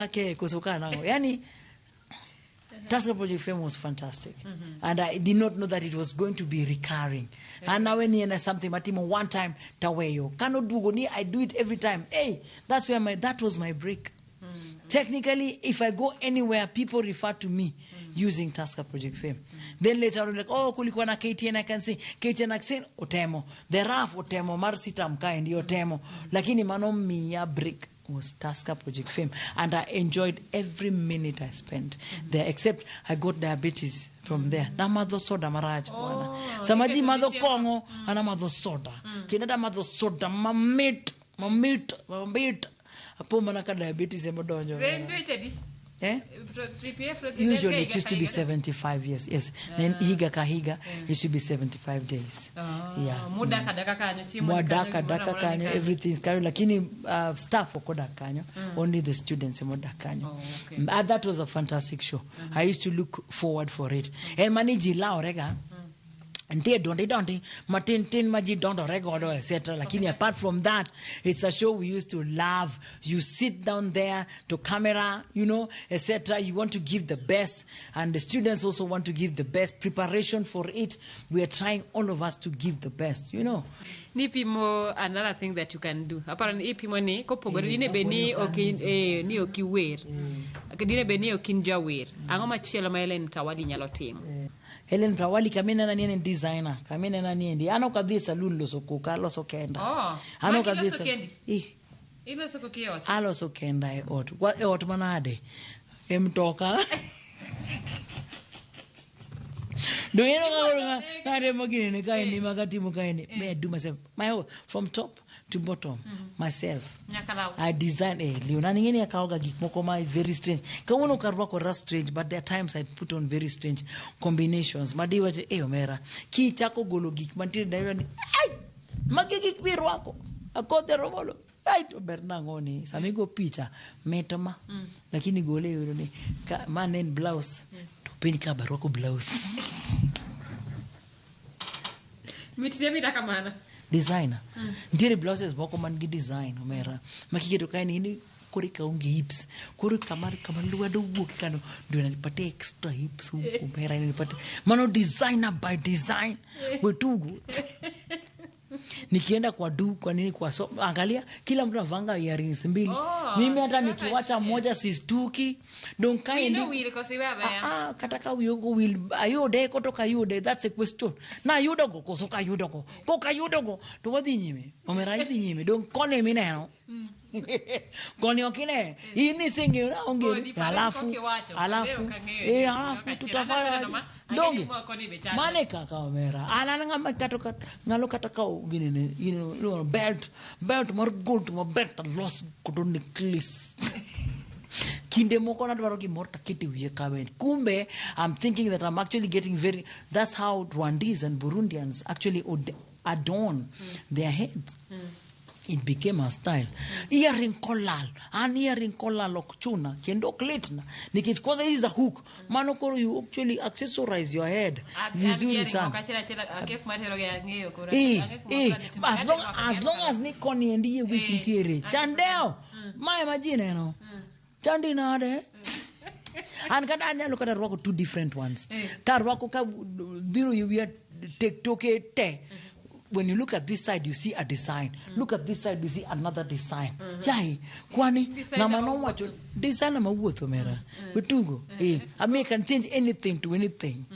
Okay, kusukana. Yani, Tusker Project Fame was fantastic. And I did not know that it was going to be recurring. And now when you something, Matimo, one time, Taweyo. Cannot do ni, I do it every time. Hey, that was my break. Technically, if I go anywhere, people refer to me using Tusker Project Fame. Then later on, like, oh, kulikuwa na KTN, I can sing. KTN, I can sing, Otemo. The Raf, Otemo, Marsita, Mkaindi, Otemo. Lakini manom miya break was Tusker Project Fame. And I enjoyed every minute I spent there, except I got diabetes from there. Na madho soda maraj. Samaji madho kongo, ana madho soda. Kinada madho soda, mamit. Apo manaka diabetes emodonjo. Usually it used to be 75 years. Yes. Then higa kahiga, it should be 75 days. Yeah. Modaka daka kanyo, everything is kanyo. Lakini staff wako daka kanyo. Only the students emodaka kanyo. That was a fantastic show. I used to look forward for it. And maniji la orega. And don't Martin Maji don't record etc. Lakini apart from that, it's a show we used to love. You sit down there to camera, you know, etc. You want to give the best, and the students also want to give the best. Preparation for it, we are trying all of us to give the best, you know. Nipimo another thing that you can do. Apparently, ipimo ni kopogori dine beni okin ni okiwer. Dine beni okinjawer. Angoma chielo maelen tawali nyalotimo. Helen Prawali kamina na niye designer. Kamina na niye. Ano kadhi saloon loso kuka, loso kenda. Ano kadhi saloon. Ilo soko kiot. Alo so kenda ot. What ot manade? Mtoka. Do you know nade magini kaini magati mukaini. Me I do myself. My whole from top to bottom myself. I design Leona ngini akaoga gik moko my very strange. Kawono karwa ko strange, but there are times I put on very strange combinations. Madiwa omera. Ki chako golo gik mantire dayo ni. Ai! Magi gik birwako. Akode romolo. Ai to bernangoni. Samigo picha metama. Lakini gole yoro ni manen blouse. To pin ka baroko blouse. Mitia mitaka mana. Designer. Ndire blouses boko mangi design omera. Makiketo kaini ini kurika ungi hips. Kurika kama luado wuki kano ndio nalipate extra hips omera nalipate. Mano designer by design. We too good. Nikienda kwa kwa nini kwa angalia kila mtu anavanga earrings mbili. Mimi hata nikiwacha moja sistuki. Don't kind of will cause wewe. Kataka will ayode kutoka yude, that's a question. Na yudogo kosoka yudogo. Koka yudogo to wadi nyime. Omera idi nyime. Don't call me now. Koni okine ini singi onge alafu tutafanya donge mane kaka omera ananga makatoka ngalo kataka gini you know belt more gold more belt loss kudoni clis kinde moko na dwaro gimorta kiti wiye kawen kumbe I'm thinking that I'm actually getting that's how Rwandese and Burundians actually adorn their heads. It became a style. Earring kolal. An earring kolal okchuna. Kendo klitna. Nikitkoza is a hook. Manokoro, you actually accessorize your head. Vizuri sana. As long as nikoni ndiye wishintiere. Chandeo. My imagine, you know. Chandi nade. And kadanya look at Rwako two different ones. Karwako ka diro you wear toke te. When you look at this side, you see a design. Look at this side, you see another design. Jai, kwani na mano wacho design na mawuotho mera. Betungo. I can change anything to anything.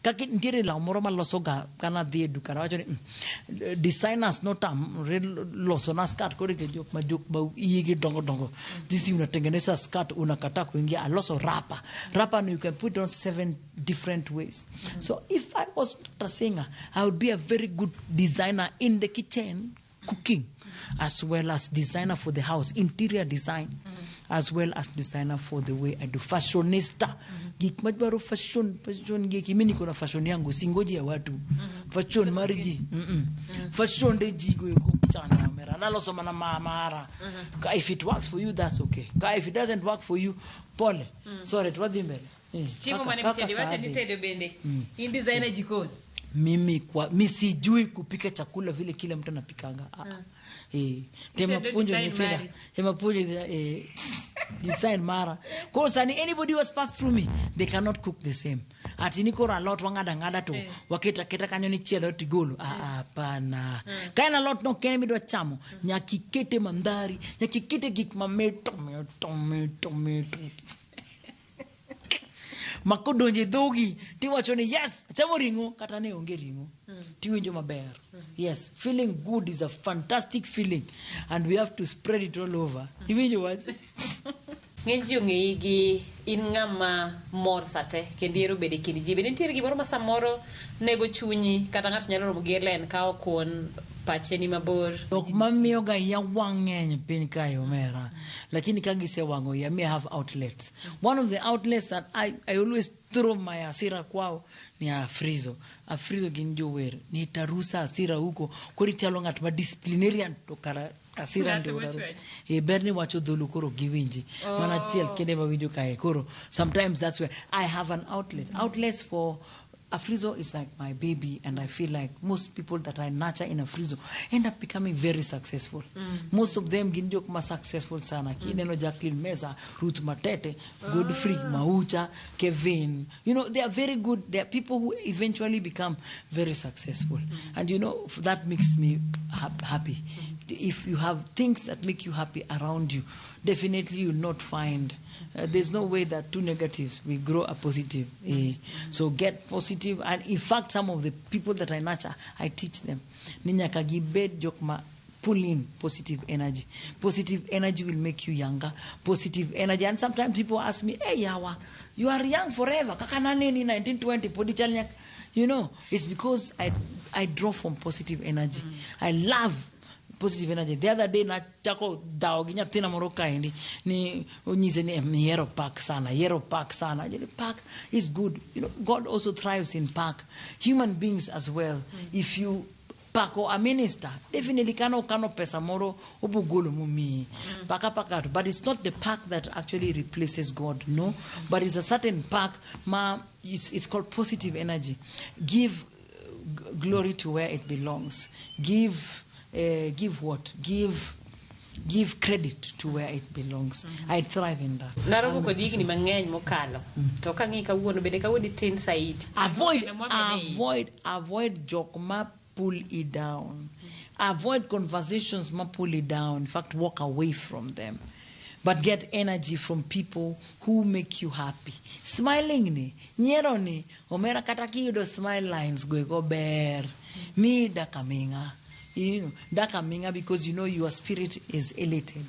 Kaki ndire la moro maloso ga kana die dukara wacho designers no tam loso na skirt kore ke jok ba igi dongo. This unatengeneza skirt unakata kuingia aloso rapa. Rapa no you can put on 7 different ways. So if I was not a singer, I would be a very good designer in the kitchen, cooking, as well as designer for the house, interior design, as well as designer for the way I do. Fashionista. Geek majbaro fashion geek. Mimi niko na fashion yangu, singoji ya watu. Fashion mariji. Fashion de jigo yuko chana mera. Naloso mana mahara. If it works for you, that's okay. If it doesn't work for you, pole. Sorry, tuwadhi mbele. Chimo mani mtedi, wacha nitedo bende. In designer jikoni. mimi sijui kupika chakula vile kila mtu anapikanga. Tema punjo ni feda. Tema punjo design mara. Cause anybody who has passed through me, they cannot cook the same. Ati niko ra lot wangada to waketa kanyo ni chielo tigolo. Hapana. Kaina lot no kene midwa chamo. Nyakikete mandari, nyakikete gik mameto. Makodonje dhogi tiwacho ni yes chamo ringo kata ne onge ringo tiwinjo maber. Yes, feeling good is a fantastic feeling and we have to spread it all over. Iwinjo what? Ngenjo ngegi in ngama mor sate kendiero bede kindi jibe nitiere gimoro ma samoro nego chunyi kata ng'at nyalo romo gi len ka okon pacheni mabor ok mamiyo ga ya wang'eny piny kae omera lakini ka gise wango ya me have outlets. One of the outlets that I always throw my asira kwao ni Afrizo gin jower ni tarusa asira huko kori chalo ng'at ma disciplinarian to kara asira ndio berni wacho dhulu koro giwinji mana chiel kende ma winjo kae koro sometimes that's where I have an outlets for Afrizo is like my baby, and I feel like most people that I nurture in Afrizo end up becoming very successful. Most of them ginjok ma successful sana. Kineno Jacqueline Meza, Ruth Matete, Godfrey Maucha, Kevin. You know, they are very good. They are people who eventually become very successful. And you know, that makes me happy. If you have things that make you happy around you, definitely you'll not find there's no way that two negatives will grow a positive. So get positive. And in fact, some of the people that I nurture, I teach them. Ninya kagibed jokma pull in positive energy. Positive energy will make you younger. Positive energy. And sometimes people ask me, hey, Yawa, you are young forever. Kakananeni 1920. You know, it's because I draw from positive energy. I love positive energy. The other day na chako daoginya tina moroka hindi ni unyize ni hero park sana. Park is good. You know, God also thrives in park. Human beings as well. If you park or a minister, definitely kano pesa moro ubugulu mumi. Paka. But it's not the park that actually replaces God, no. But it's a certain park. It's called positive energy. Give glory to where it belongs. Give what? Give credit to where it belongs. I thrive in that. Naromo ko digi ni mang'eny mokalo. To ka ng'i kawuono bede kawuono tin saiti. Avoid joke ma pull it down. Avoid conversations ma pull it down. In fact, walk away from them. But get energy from people who make you happy. Smiling ni, nyero ni, omera kataki yudo smile lines go ber. Mi da kaminga. You know, dakaminga because you know your spirit is elated.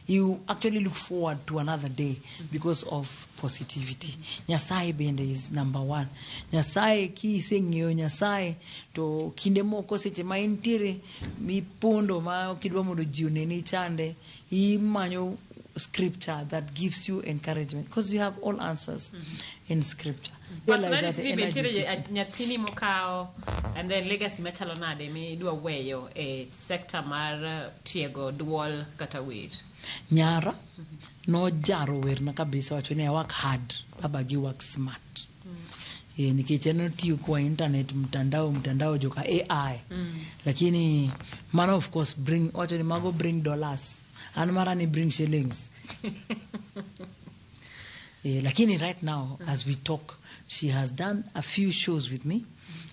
You actually look forward to another day because of positivity. Nyasaye bende is number one. Nyasaye ki sengyo Nyasaye to kinde moko seche ma intiere mi pondo ma kidwa mondo jione ni chande imanyo scripture that gives you encouragement because we have all answers in scripture. Personality nyathini mokao and then legacy machalo nade mi dwa weyo e sector mar tiego duol kata wer. Nyara no jaro wer na kabisa wacho ni work hard abagi work smart. Nikech eno tiyo kwa internet mtandao joka AI. Lakini man of course bring dollars and mara ni bring shillings. Lakini right now as we talk she has done a few shows with me.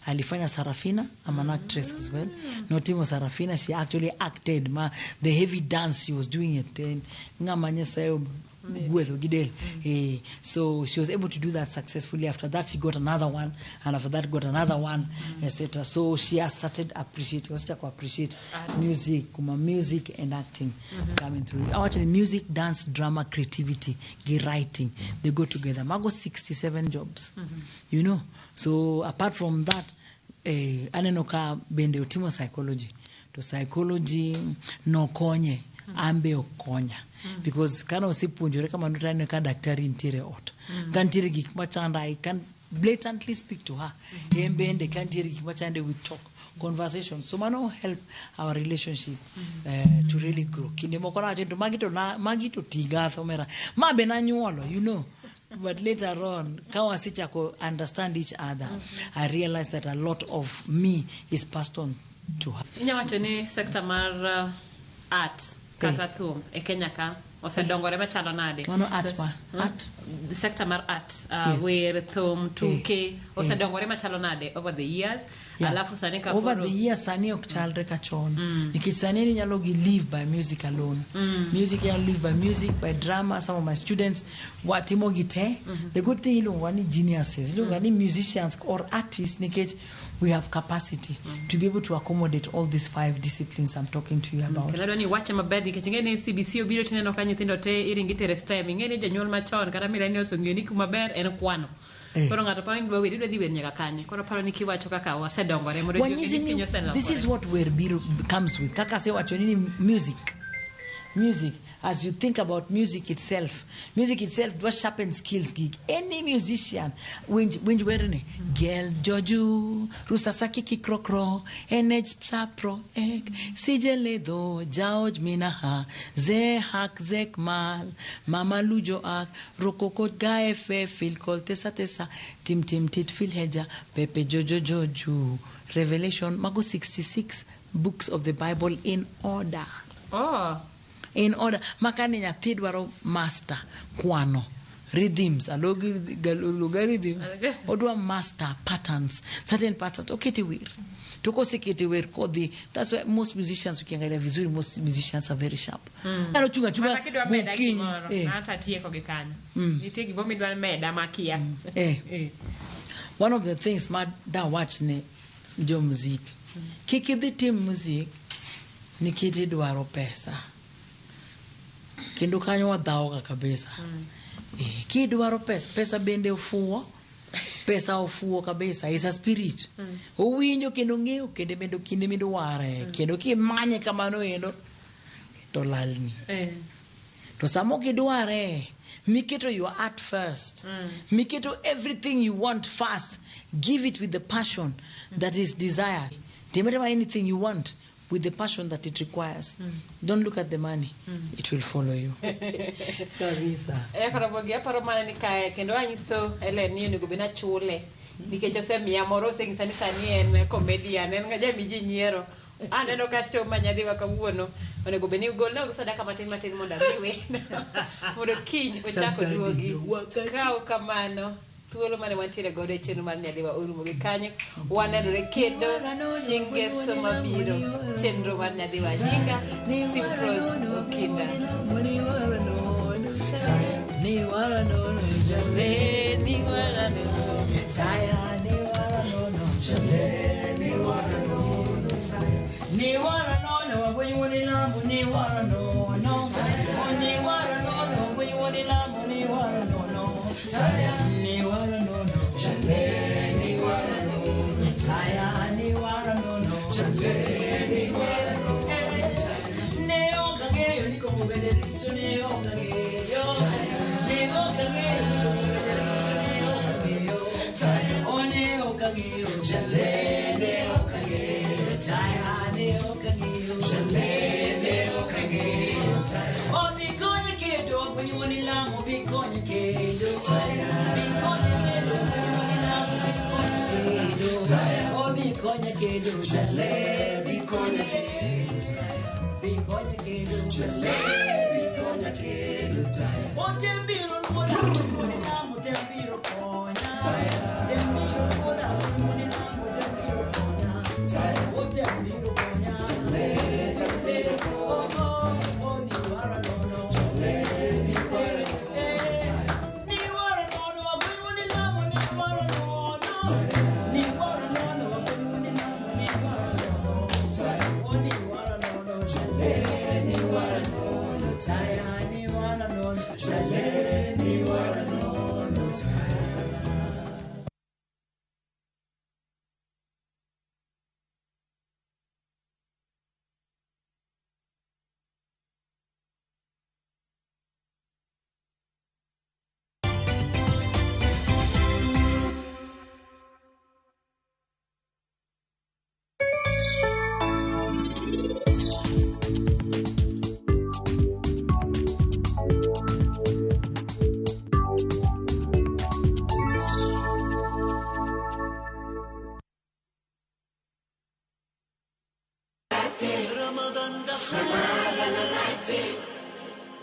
Alifanya Sarafina. I'm an actress as well. Not even Sarafina. She actually acted the heavy dance. She was doing it. So she was able to do that successfully. After that, she got another one, and after that, got another one, etc. So she has started appreciate music and acting coming through. Actually, music, dance, drama, creativity, writing, they go together. Mago 67 jobs, you know. So apart from that, anenoka bende utimo psychology. To psychology no konye ambe okonya. Because kana usipunjore kama nutane ka daktari intere ot. Kantire gik machanda I can blatantly speak to her. Embende kantire gik machanda we talk. Conversation. So mano help our relationship to really grow. Kinde moko na to magito tiga thomera. Mabe na nyuolo, you know. but later on, Kawasichako understand each other. I realized that a lot of me is passed on to her. Inyawacho ni sector mar art kata thum e Kenya ka osedongore machalo nade? Mano art pa? Art? The sector mar art, Yes. where thum, tuke, osedongore machalo nade over the years? Yeah. Alafu sani ka Over koro- the years, sani ok chalre ka chon. Nikech sani ni nyalo gi live by music alone. Music can live by music, by drama. Some of my students watimo gite. The good thing iluongo ni geniuses, iluongo ni musicians or artists nikech we have capacity to be able to accommodate all these 5 disciplines I'm talking to you about. Kendo ni wache maber nikech ing'e ni CBC obiro tineno ka nyithindo te iringi tere STEM. Ing'e ni janyuol machon kata millennials oseng'eyo ni kuma ber en kwano. Koro ng'ato paro ni dwa dhi wer nyaka kanye. Koro paro ni kiwacho kaka wasedongore mondo ji ong'e Wanyisi ni ni, piny oselokore. this is what where biro comes with. Kaka se wacho ni music, as you think about music itself what sharpen skills gig. Any musician, winj werene, Gel Joju, Rusasaki Kikrokro, NH Sapro Ek, Sijeledo, Jaoj Minaha, Ze Hak Zek Mal, Mama Lujo Ak, Rokoko Gaefe, Phil Kol Tesa, Tim Tit Phil Heja, Pepe Joju, Revelation, Mago 66 books of the Bible in order. Oh. In order, makani nyathi dwaro master kwano, rhythms, logarithms, odwa master patterns, certain patterns, oketi wir. Toko seketi wir kodhi. That's why most musicians ukiangalia vizuri, most musicians are very sharp. Kano chunga Mata kidwa meda bukinyi. gimoro, hata tieko gi kanyo. Nitie gimo midwa meda makia. One of the things ma da wach ne jo music. Kik idhi tim music nikech idwaro pesa. Kendo kanyo wadhaoga kabisa. Kidwaro pesa bende ofuo. Pesa ofuo kabisa, is a spirit. Owinjo kendo ng'eyo kendo bendo kinde mido ware. Kendo kimanye kamano endo to lalni. To samo kidware, miketo your art first. Miketo everything you want first. Give it with the passion that is desired. Timema anything you want with the passion that it requires. Don't look at the money. It will follow you. Kabisa. Karabogi aparo mana ni kae kendo anyiso Ellen ni onego bina chule. Nikech osemiya moro oseng'isa ni sani en comedian, en jami ji nyiero. Aneno ka show manyadhiwa kawuono onego beni ugolna sadaka matin mondo adhiwe. Mondo kiny ochako duogi. Kaw kamano. Thuolo mane wantiere godo e chenro mar nyadhiwa orumo gi kanyo. Wanenore kendo chieng' ngeso mabiro chenro mar nyadhiwa nyinga Simprose Okinda. Ni wara no no Jale ni wara no Taya ni wara no no Jale ni wara no no Taya ni wara no no when you want it lamb ni wara no no ni wara no no when you want it lamb ni wara no no Taya ni wara no no Jale ni wara no no Taya ni wara no no Jale ni wara no no Ne ogangeyo ni como benedicto ne ogangeyo Chale شمالة مماتي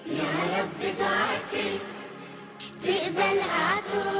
يا رب دعاتي تقبلها طول